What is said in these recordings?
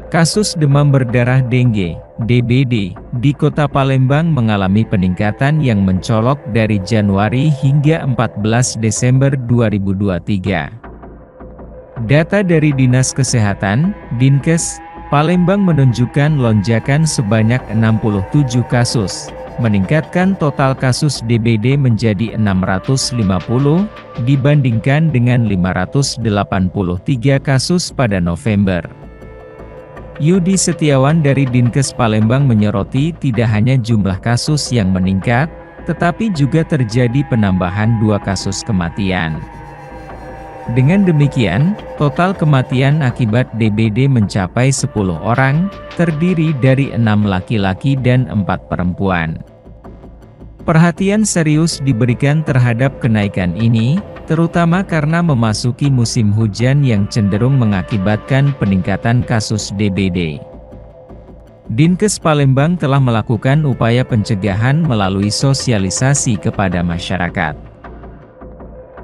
Kasus demam berdarah dengue (DBD) di Kota Palembang mengalami peningkatan yang mencolok dari Januari hingga 14 Desember 2023. Data dari Dinas Kesehatan, Dinkes, Palembang menunjukkan lonjakan sebanyak 67 kasus, meningkatkan total kasus DBD menjadi 650, dibandingkan dengan 583 kasus pada November. Yudi Setiawan dari Dinkes Palembang menyoroti tidak hanya jumlah kasus yang meningkat, tetapi juga terjadi penambahan 2 kasus kematian. Dengan demikian, total kematian akibat DBD mencapai 10 orang, terdiri dari 6 laki-laki dan 4 perempuan. Perhatian serius diberikan terhadap kenaikan ini, terutama karena memasuki musim hujan yang cenderung mengakibatkan peningkatan kasus DBD. Dinkes Palembang telah melakukan upaya pencegahan melalui sosialisasi kepada masyarakat.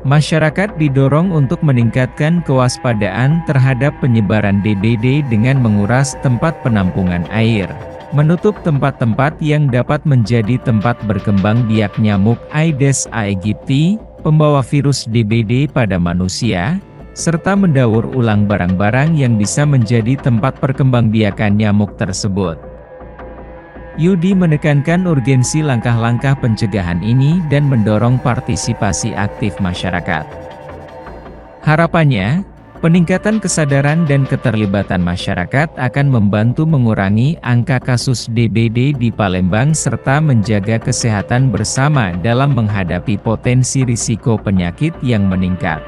Masyarakat didorong untuk meningkatkan kewaspadaan terhadap penyebaran DBD dengan menguras tempat penampungan air, menutup tempat-tempat yang dapat menjadi tempat berkembang biak nyamuk Aedes aegypti, pembawa virus DBD pada manusia, serta mendaur ulang barang-barang yang bisa menjadi tempat perkembangbiakan nyamuk tersebut. Yudi menekankan urgensi langkah-langkah pencegahan ini dan mendorong partisipasi aktif masyarakat. Harapannya, peningkatan kesadaran dan keterlibatan masyarakat akan membantu mengurangi angka kasus DBD di Palembang serta menjaga kesehatan bersama dalam menghadapi potensi risiko penyakit yang meningkat.